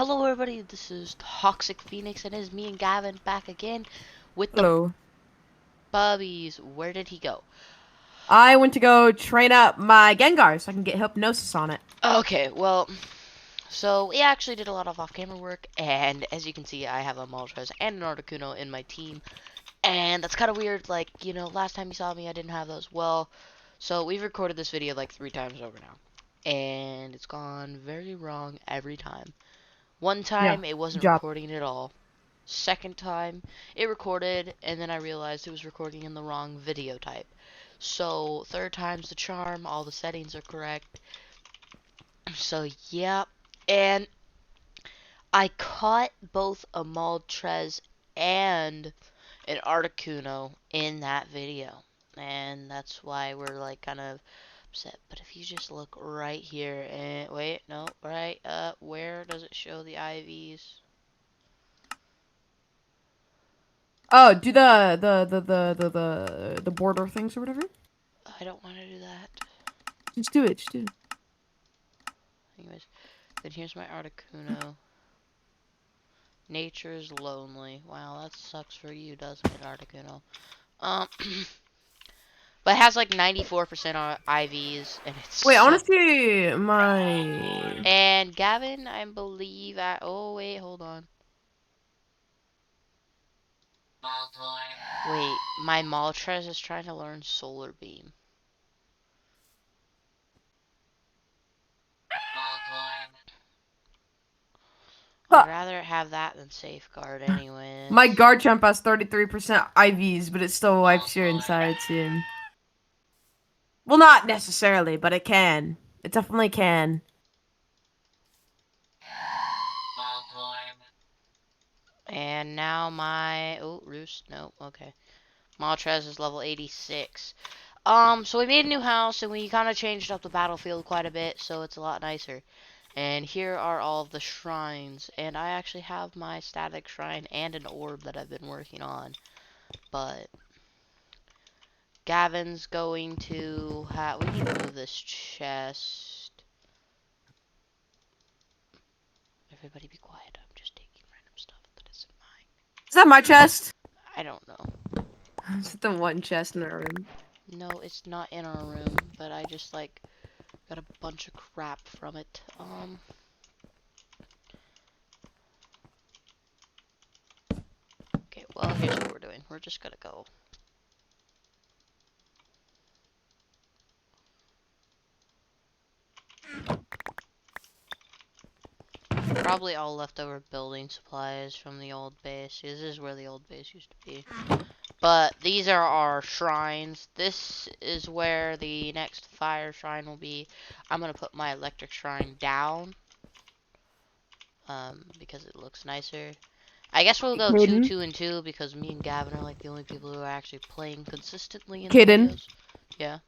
Hello everybody, this is Toxic Phoenix and it is me and Gavin back again with the Hello. bubbies. Where did he go? I went to go train up my Gengar so I can get hypnosis on it. Okay, well, so we actually did a lot of off-camera work, and as you can see, I have a Moltres and an Articuno in my team, and that's kind of weird. Like, last time you saw me, I didn't have those. Well, so we've recorded this video like 3 times over now, and it's gone very wrong every time. One Yeah, time, it good wasn't job. recording at all. Second time, it recorded, and then I realized it was recording in the wrong video type. So, third time's the charm, all the settings are correct. So, yeah. And I caught both a Moltres and an Articuno in that video. And that's why we're like kind of upset. But if you just look right here and wait, no, right up, where does it show the IVs? Oh, do the border things or whatever. I don't want to do that. Just do it. Just do it. Anyways, then here's my Articuno. Nature's lonely. Wow, that sucks for you, doesn't it, Articuno? Um, but it has like 94% IVs, and it's Wait, I so. want to see my. And Gavin, I believe at. Oh wait, hold on. Wait, my Moltres is trying to learn Solar Beam. I'd Huh. rather have that than Safeguard, anyways. My Garchomp has 33% IVs, but it still wipes your inside team. Well, not necessarily, but it can. It definitely can. And now my Roost. Nope. Okay. Moltres is level 86. So we made a new house and we kind of changed up the battlefield quite a bit, so it's a lot nicer. And here are all of the shrines, and I actually have my static shrine and an orb that I've been working on. But Gavin's going to we need to move this chest. Everybody be quiet. I'm just taking random stuff that isn't mine. Is that my chest? I don't know. It's the one chest in our room. No, it's not in our room, but I just like got a bunch of crap from it. Okay, well, here's what we're doing. We're just gonna go. Probably all leftover building supplies from the old base. This is where the old base used to be. But these are our shrines. This is where the next fire shrine will be. I'm gonna put my electric shrine down. Because it looks nicer. I guess we'll go Caden. 2, 2, and 2 because me and Gavin are like the only people who are actually playing consistently in the Caden. videos. Yeah.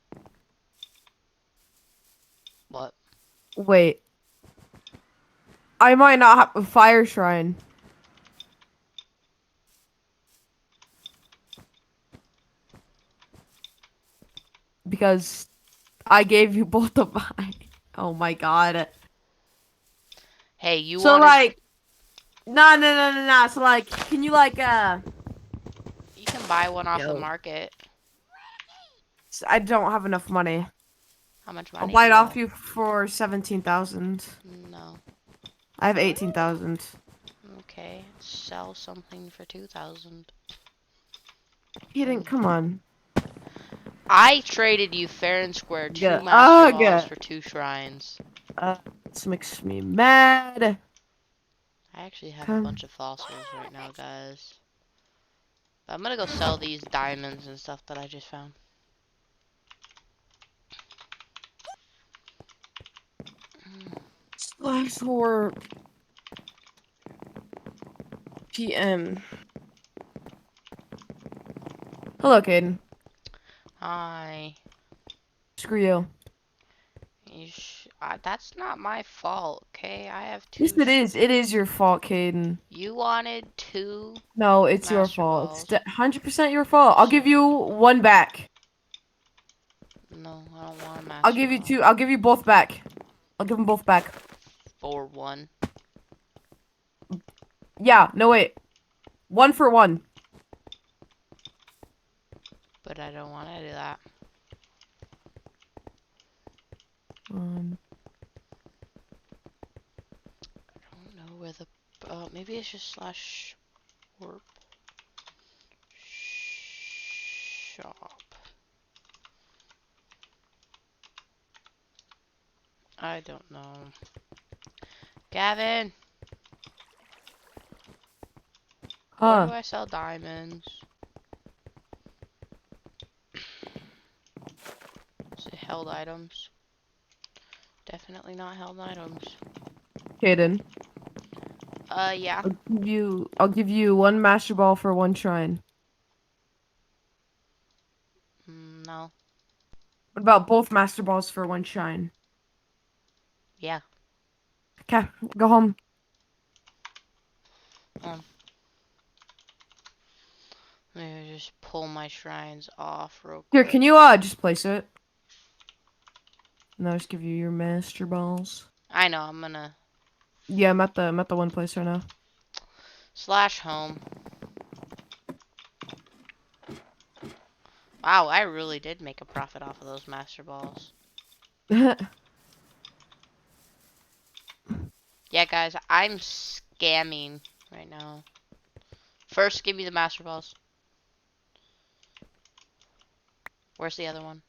What? Wait. I might not have a fire shrine. Because I gave you both of mine. Oh my god. Hey, you So wanted. like, no. So like, can you like, You can buy one off the yo, market. I don't have enough money. How much I'll money do buy it you off have? you for 17,000. No. I have 18,000. Okay. Sell something for 2,000. Kidding? Come on. I traded you fair and square 2 Good. Master Balls Good. for 2 shrines. This makes me mad. I actually have a Come. bunch of fossils right now, guys. I'm gonna go sell these diamonds and stuff that I just found. Slash 4 PM. Hello, Caden. Hi. Screw you. That's not my fault, okay? I have Yes, 2 it is. It is your fault, Caden. You wanted 2 No, it's your Master fault. It's Balls. 100% your fault. I'll give So, you one back. no, I don't want a I'll Master give you Ball. two. I'll give you both back. I'll give them both back. For 1. Yeah, no wait. 1 for 1. But I don't want to do that. Um, I don't know where the... maybe it's just slash warp shop. I don't know. Gavin! Where do huh. I sell diamonds? Is it held items? Definitely not held items. Caden, Yeah. I'll give you 1 master ball for 1 shrine. No. What about both master balls for 1 shrine? Yeah. Okay, go home. Um, Let me just pull my shrines off real Here, quick. can you just place it? And I'll just give you your master balls. I know, I'm gonna... Yeah, I'm at the one place right now. Slash home. Wow, I really did make a profit off of those master balls. Yeah, guys, I'm scamming right now. First, give me the master balls. Where's the other one?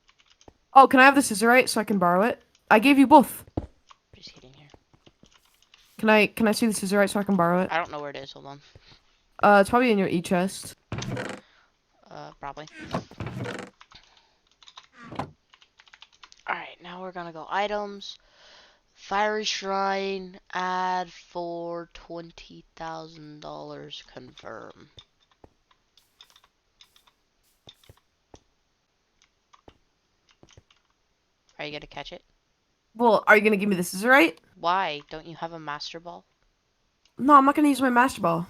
Oh, can I have the scissorite so I can borrow it? I gave you both. Just kidding here. Can I see the scissorite so I can borrow it? I don't know where it is. Hold on. It's probably in your e-chest. Probably. Alright, now we're gonna go items. Fiery Shrine, add for $20,000, confirm. Are you gonna catch it? Well, are you gonna give me the scissorite? Why? Don't you have a master ball? No, I'm not gonna use my master ball.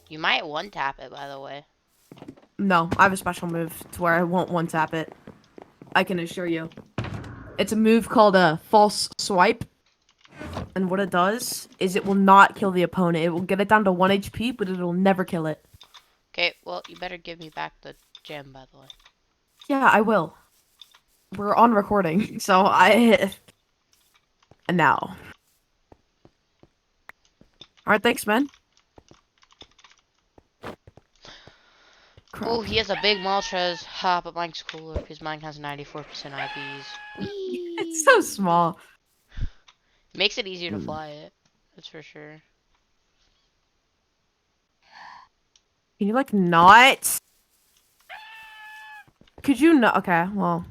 You might one tap it, by the way. No, I have a special move to where I won't one tap it. I can assure you. It's a move called a false swipe. And what it does is it will not kill the opponent. It will get it down to 1 HP, but it'll never kill it. Okay, well, you better give me back the gem, by the way. Yeah, I will. We're on recording, so I... And now. Alright, thanks, man. Oh, Crap. he has a big Moltres. Ha, but mine's cooler because mine has 94% IVs. It's so Whee! small. Makes it easier to fly it. That's for sure. Can you, like, not? Could you not? Okay, well.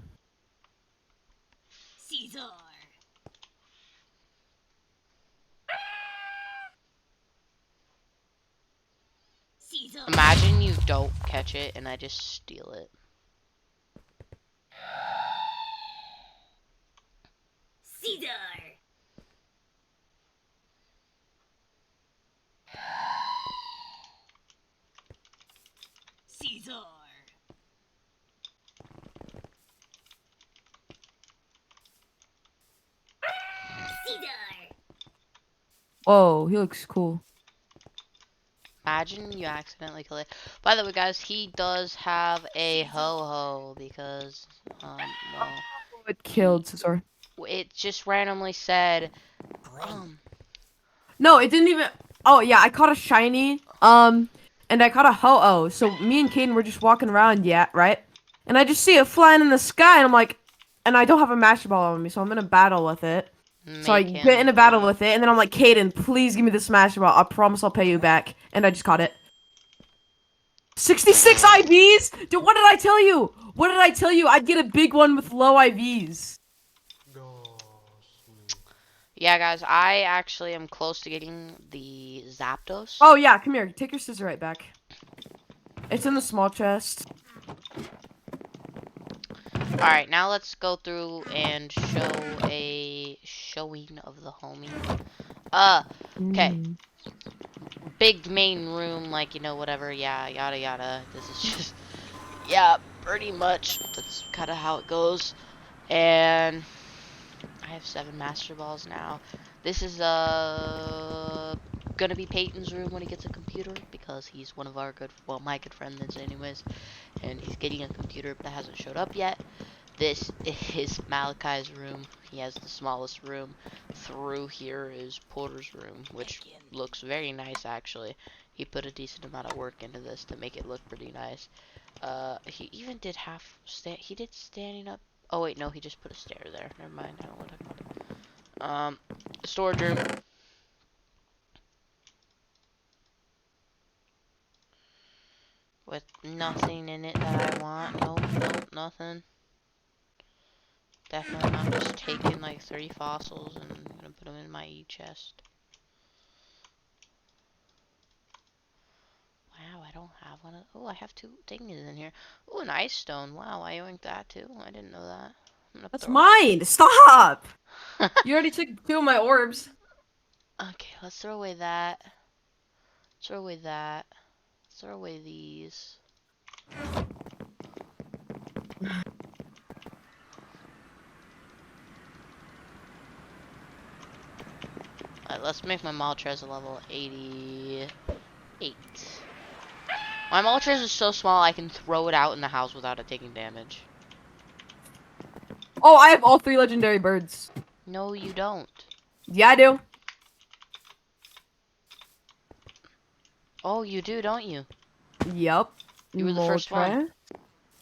Caesar. Caesar. Imagine you don't catch it and I just steal it. Caesar. Caesar. Caesar. Whoa, he looks cool. Imagine you accidentally kill it. By the way, guys, he does have a ho-ho because, well, It killed Cesar. it just randomly said, No, it didn't even. Oh yeah, I caught a shiny. And I caught a ho-oh. So me and Caden were just walking around, yeah, right? And I just see it flying in the sky, and I'm like, and I don't have a master ball on me, so I'm in a battle with it. So I make get in him a kill battle you. with it, and then I'm like, Caden, please give me the smash ball. I promise I'll pay you back. And I just caught it. 66 IVs? Dude, what did I tell you? What did I tell you? I'd get a big one with low IVs. Yeah, guys, I actually am close to getting the Zapdos. Oh yeah, come here. Take your scissor right back. It's in the small chest. Alright, now let's go through and show a showing of the homie. Okay. Mm. Big main room, like, you know, whatever, yeah, yada yada. This is just, yeah, pretty much, that's kind of how it goes. And I have 7 Master Balls now. This is, gonna be Peyton's room when he gets a computer, because he's one of our my good friends anyways, and he's getting a computer but it hasn't showed up yet. This is Malachi's room. He has the smallest room. Through here is Porter's room, which looks very nice actually. He put a decent amount of work into this to make it look pretty nice. He even did he did standing up. Oh wait, no, he just put a stair there. Never mind, I don't want to talk about it. Storage room. With nothing in it that I want. Nope, nope, nothing. Definitely not just taking like 3 fossils and gonna put them in my chest. Wow, I don't have one of. Oh, I have 2 things in here. Oh, an ice stone. Wow, I owned that too. I didn't know that. I'm gonna That's throw mine. Stop. You already took 2 of my orbs. Okay, let's throw away that. Throw away that. Throw away these. Alright, let's make my Moltres a level 88. My Moltres is so small I can throw it out in the house without it taking damage. Oh, I have all 3 legendary birds. No, you don't. Yeah, I do. Oh, you do, don't you? Yep. You were the first one.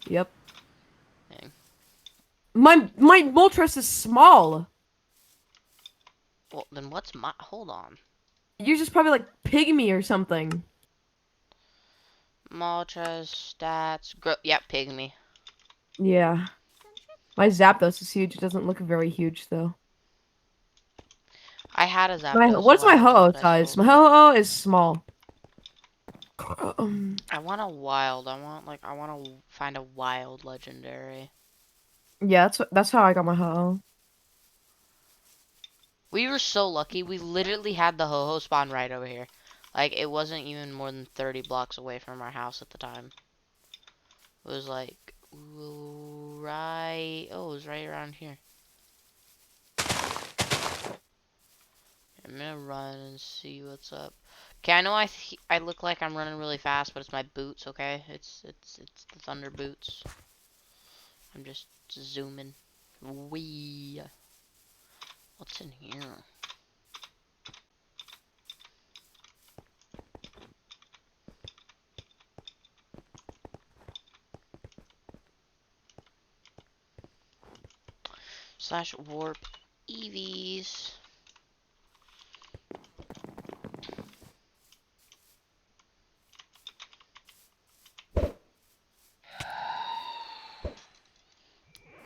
Yep. Dang. My Moltres is small. Well, then what's my... Hold on. You're just probably like pygmy or something. Moltres, stats, yep, pygmy. Yeah. My Zapdos is huge. It doesn't look very huge though. I had a Zapdos What's a my while ago, Ho-Oh but I size? sold My it. Ho-Oh is small. I want a wild. I want to find a wild legendary. Yeah, that's how I got my Ho-Oh. We were so lucky. We literally had the ho-ho spawn right over here. Like, it wasn't even more than 30 blocks away from our house at the time. It was like, right... Oh, it was right around here. I'm gonna run and see what's up. Okay, I know I look like I'm running really fast, but it's my boots, okay? It's the thunder boots. I'm just zooming. Wee. What's in here? Slash warp EVs.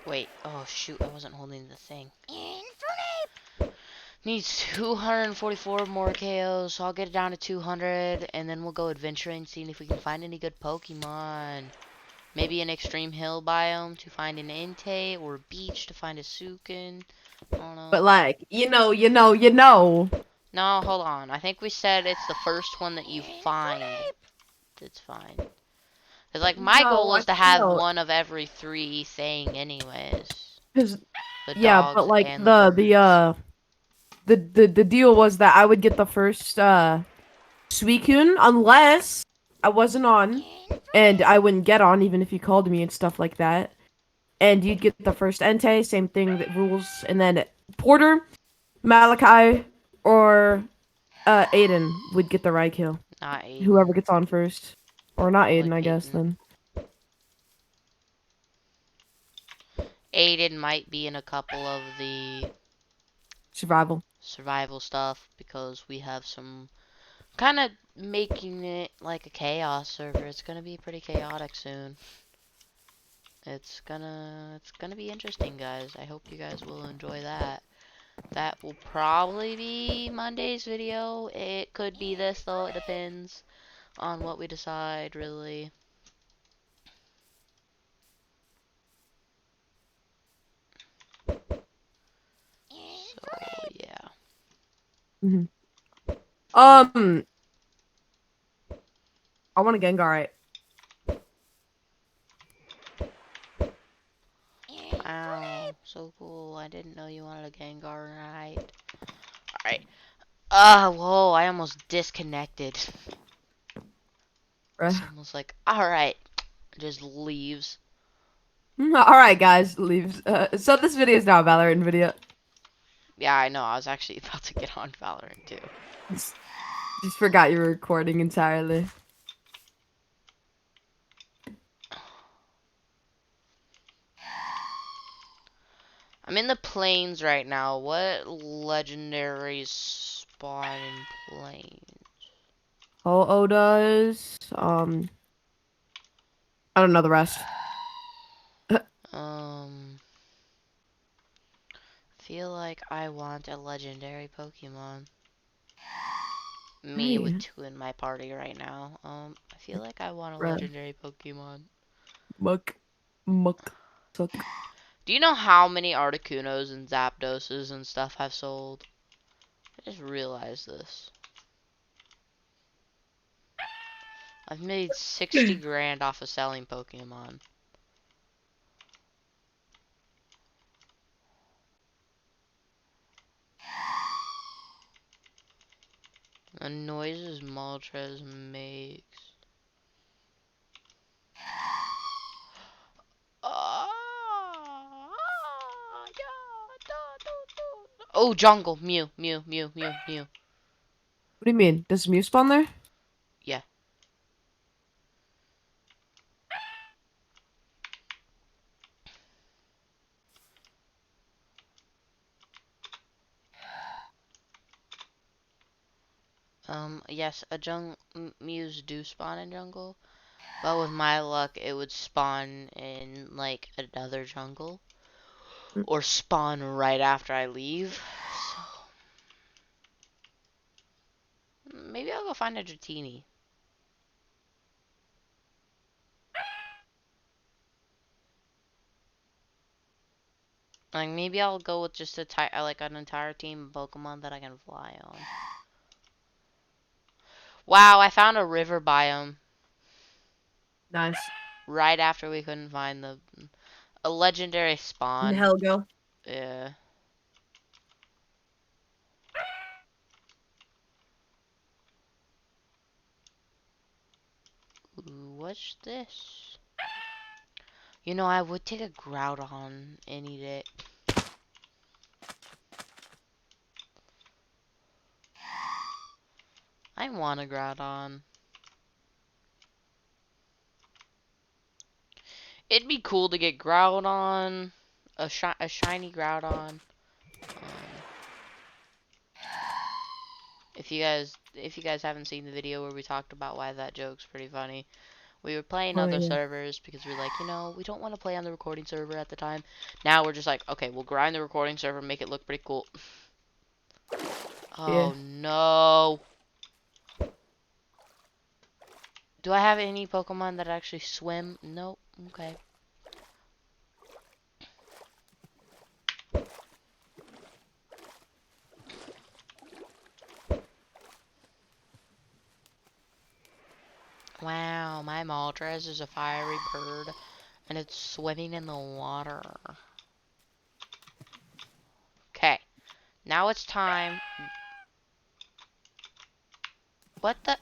Wait, oh shoot, I wasn't holding the thing. Needs 244 more KOs, so I'll get it down to 200, and then we'll go adventuring, seeing if we can find any good Pokemon. Maybe an extreme hill biome to find an Entei, or a beach to find a Sukin. I don't know. But like, you know. No, hold on. I think we said it's the first one that you find. It's fine. Cause like my goal is to have one of every 3 thing, anyways. Cause The yeah, dogs but like and the birds. the deal was that I would get the first Suicune unless I wasn't on, and I wouldn't get on even if you called me and stuff like that. And you'd get the first Entei, same thing that rules, and then Porter, Malachi, or Aiden would get the Raikou. Not Aiden. Whoever gets on first. Or not Probably Aiden, I guess, Peyton. then. Aiden might be in a couple of the Survival stuff because we have some kind of making it like a chaos server. It's gonna be pretty chaotic soon. It's gonna be interesting, guys. I hope you guys will enjoy that. That will probably be Monday's video. It could be this though. It depends on what we decide, really. So yeah. hmm I want a Gengar. Wow, so cool. I didn't know you wanted a Gengar, right? Alright. Whoa, I almost disconnected. Bruh. It's almost like, alright. Just leaves. Alright, guys, leaves. So this video is now a Valorant video. Yeah, I know. I was actually about to get on Valorant too. Just, just forgot you were recording entirely. I'm in the plains right now. What legendaries spawn in plains? Ho-Oh does. I don't know the rest. Feel like I want a legendary Pokemon. Me with Hey, 2 in my party right now. I feel like I want a bruh. legendary Pokemon. Muck. Muck. Suck. Do you know how many Articunos and Zapdoses and stuff I've sold? I just realized this. I've made 60 grand off of selling Pokemon. The noises Moltres makes. Oh, jungle. Mew, Mew, Mew, Mew, Mew. What do you mean? Does Mew spawn there? Yeah. Yes, Mews do spawn in jungle, but with my luck, it would spawn in like another jungle Mm. or spawn right after I leave. So maybe I'll go find a Dratini. Like maybe I'll go with just like an entire team of Pokemon that I can fly on. Wow, I found a river biome Nice. right after we couldn't find a legendary spawn. Helgo. Yeah. Ooh, what's this? You know, I would take a Groudon any day. I want a Groudon. It'd be cool to get Groudon, a shiny Groudon. If you guys haven't seen the video where we talked about why that joke's pretty funny, we were playing Oh other yeah. servers because we were like, we don't want to play on the recording server at the time. Now we're just like, okay, we'll grind the recording server, make it look pretty cool. Yeah. Oh no. Do I have any Pokemon that actually swim? Nope. Okay. Wow, my Moltres is a fiery bird, and it's swimming in the water. Okay, now it's time. What the?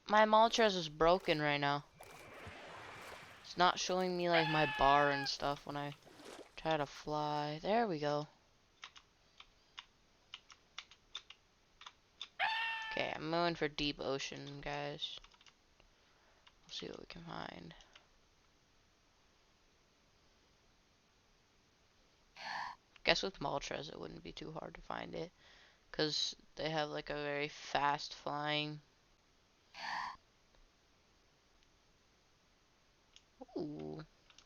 My Moltres is broken right now. It's not showing me like my bar and stuff when I try to fly. There we go. Okay, I'm moving for deep ocean, guys. We'll see what we can find. Guess with Moltres it wouldn't be too hard to find it, because they have like a very fast flying. Ooh,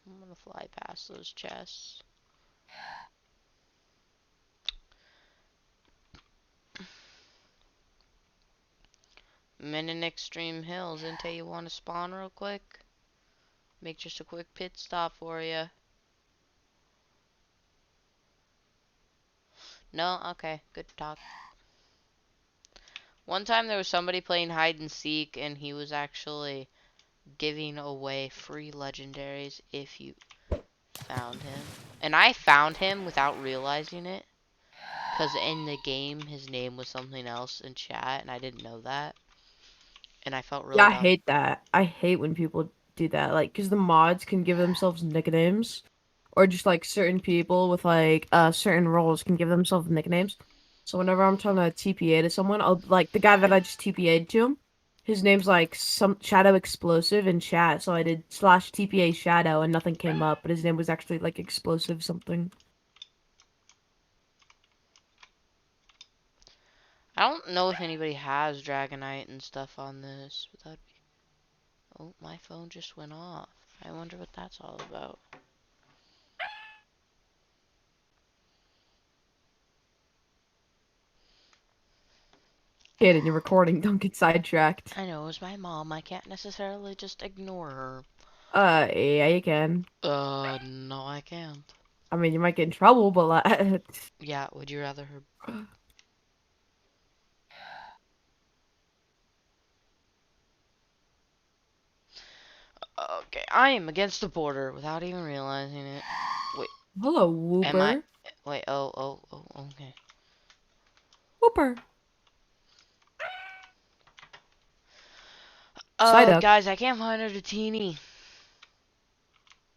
I'm gonna fly past those chests. I'm in Extreme Hills. Until you want to spawn real quick? Make just a quick pit stop for you. No? Okay, good talk. One time there was somebody playing hide and seek, and he was actually giving away free legendaries if you found him. And I found him without realizing it. Because in the game, his name was something else in chat, and I didn't know that. And I felt Yeah, really I dumb. hate that. I hate when people do that. Like, because the mods can give themselves nicknames, or just like certain people with like certain roles can give themselves nicknames. So whenever I'm trying to TPA to someone, I'll like the guy that I just TPA'd to. His name's like some Shadow Explosive in chat, so I did /TPA Shadow and nothing came up, but his name was actually like Explosive something. I don't know if anybody has Dragonite and stuff on this, but that'd be... Oh, my phone just went off. I wonder what that's all about. Kid, and you're recording, don't get sidetracked. I know, it was my mom. I can't necessarily just ignore her. Yeah, you can. No, I can't. I mean, you might get in trouble, but like, Yeah, would you rather her... Okay, I am against the border without even realizing it. Wait, hello, am I... Whooper. Wait, oh, okay. Whooper. Psyduck. Guys, I can't find a Dratini.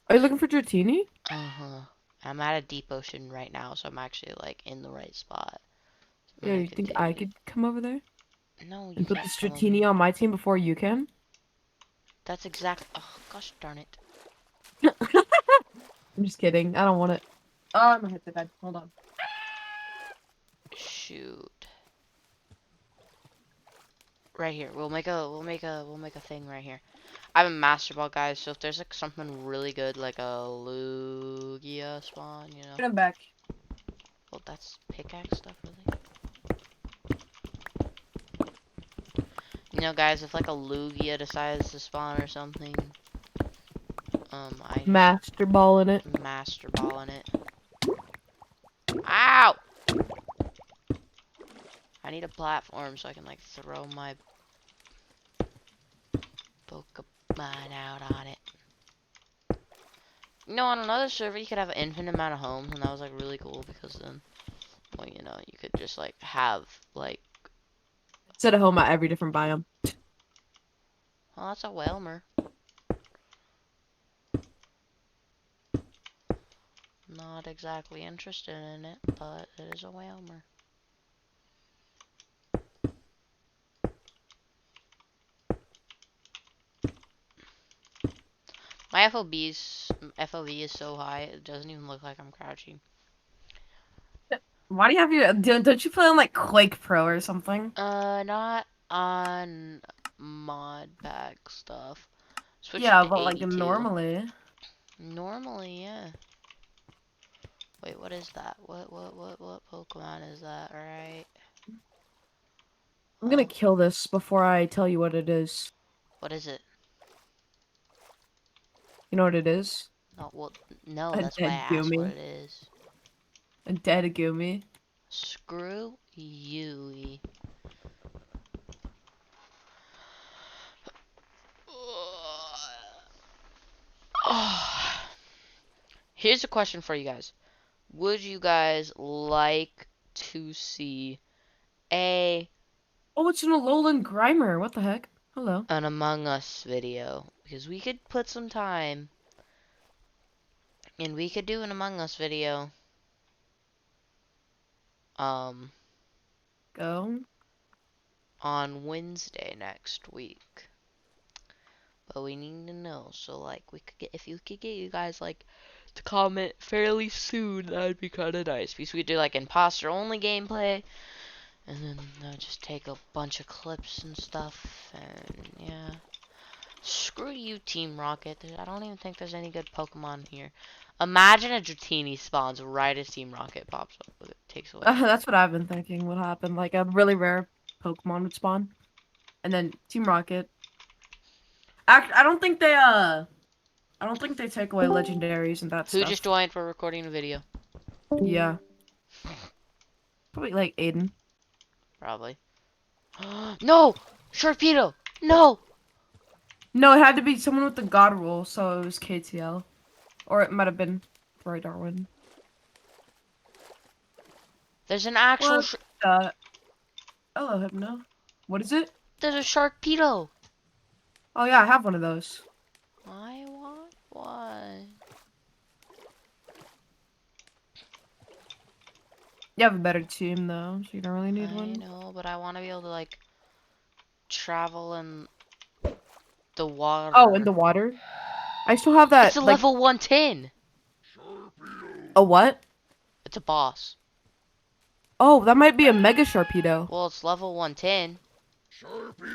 Are you looking for Dratini? Uh-huh. I'm at a deep ocean right now, so I'm actually, like, in the right spot. I'm Yeah, gonna you think I continue. could come over there No, you and put can't this come over Dratini here. on my team before you can? That's exact... Oh, gosh darn it. I'm just kidding. I don't want it. Oh, I'm gonna hit the bed. Hold on. Shoot. Right here. We'll make a thing right here. I have a Master Ball, guys, so if there's, like, something really good, like a Lugia spawn, you know. I'm back. Well, that's pickaxe stuff, really? You know, guys, if, like, a Lugia decides to spawn or something, I just Master Ball in it. Master Ball in it. Ow! I need a platform so I can, like, throw my Pokemon out on it. You know, on another server, you could have an infinite amount of homes, and that was, like, really cool, because then, well, you know, you could just, like, have, like... Set a home at every different biome. Oh, that's a Whelmer. Not exactly interested in it, but it is a Whelmer. My FOV is so high, it doesn't even look like I'm crouching. Why do you have your... Don't you play on, like, Quake Pro or something? Not on mod pack stuff. Switch it Yeah, to but, like, 82. normally. Normally, yeah. Wait, what is that? What Pokemon is that? Alright. I'm gonna Huh? kill this before I tell you what it is. What is it? You know what it is? Oh, well, no, A that's why I dead asked what Goomy. it is. A dead Goomy. Screw you. Here's a question for you guys. Would you guys like to see a Oh, it's an Alolan Grimer. What the heck? Hello. an Among Us video? Because we could put some time and we could do an Among Us video. Um, Go. on Wednesday next week. But we need to know. So like we could get if you could get you guys like to comment fairly soon, that would be kinda nice. Because we could do like imposter only gameplay. And then just take a bunch of clips and stuff, and yeah. Screw you, Team Rocket. I don't even think there's any good Pokemon here. Imagine a Dratini spawns right as Team Rocket pops up. It takes away. That's what I've been thinking would happen. Like, a really rare Pokemon would spawn. And then Team Rocket. I don't think they, I don't think they take away legendaries and that Who just stuff. joined for recording a video? Yeah. Probably, like, Aiden. Probably. No! Sharpedo! No! No, it had to be someone with the God Roll, so it was KTL. Or it might have been Roy Darwin. There's an actual. What? Uh, hello, Hypno. What is it? There's a Sharkpedo. Oh yeah, I have one of those. I want one. You have a better team though, so you don't really need I one. know, but I want to be able to like travel in the water. Oh, in the water. I still have It's that a like level 110. a what? It's a boss. Oh, that might be a Mega Sharpedo. Well, it's level 110.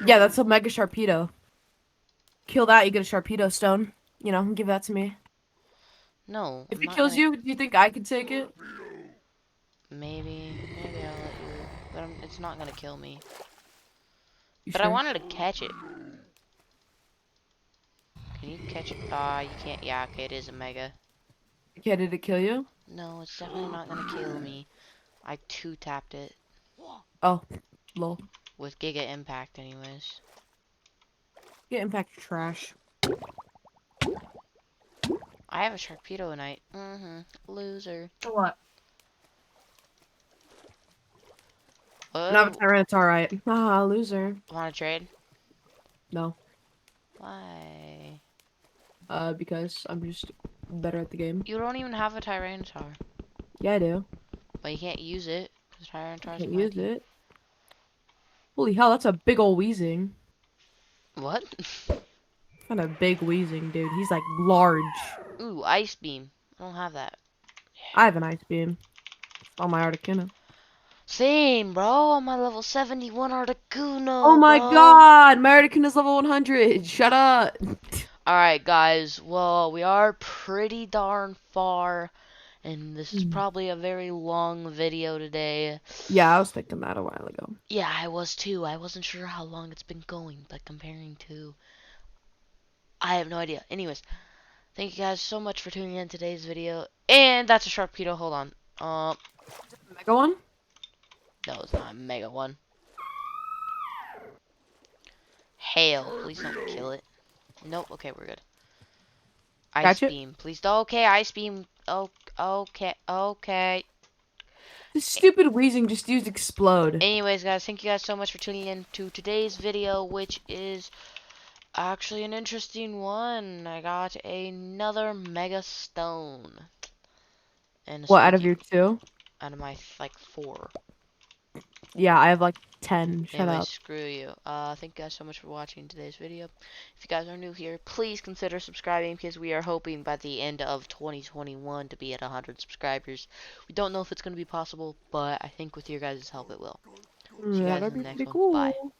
Yeah, that's a Mega Sharpedo. Kill that, you get a Sharpedo stone. You know, give that to me. No, If I'm it not kills gonna. you, do you think I can take it? Maybe I'll let you. But it's not gonna kill me. You But I sure? wanted to catch it. Can you catch it? Ah, you can't. Yeah, okay, it is a mega. Okay, did it kill you? No, it's definitely not gonna kill me. I two-tapped it Oh, lol. with Giga Impact anyways. Get impact trash. I have a Sharkpedo Knight. Loser. For what? And I have a Oh, Tyranitar. Ah, loser. wanna trade? No. Why? Because I'm just better at the game. You don't even have a Tyranitar. Yeah, I do. But you can't use it, because I Tyranitar's can't on my use team. it. Holy hell, that's a big ol' Weezing. What? Kind of big Weezing, dude. He's like large. Ooh, Ice Beam. I don't have that. I have an Ice Beam. On my Articuno. Same, bro. On my level 71 Oh Articuno, my bro. god! My Articuno's level 100! Shut up! Alright, guys. Well, we are pretty darn far. And this is Hmm. probably a very long video today. Yeah, I was thinking that a while ago. Yeah, I was too. I wasn't sure how long it's been going, but comparing to... I have no idea. Anyways, thank you guys so much for tuning in today's video. And that's a Sharkpedo. Hold on. Mega one? No, it's not a mega one. Hail. Please don't kill it. Nope. Okay, we're good. Ice Catch it? Beam. Please don't. Okay, Ice Beam. Oh, okay. Okay. This stupid Weezing just used Explode. Anyways, guys, thank you guys so much for tuning in to today's video, which is actually an interesting one. I got another Mega Stone. And a What, out of Squeaky your two? out of my, like, 4. Yeah, I have like 10. Shut Anyway, up. screw you. Thank you guys so much for watching today's video. If you guys are new here, please consider subscribing because we are hoping by the end of 2021 to be at 100 subscribers. We don't know if it's going to be possible, but I think with your guys' help it will. See you Yeah, guys that'd in be the next pretty one. Bye. cool.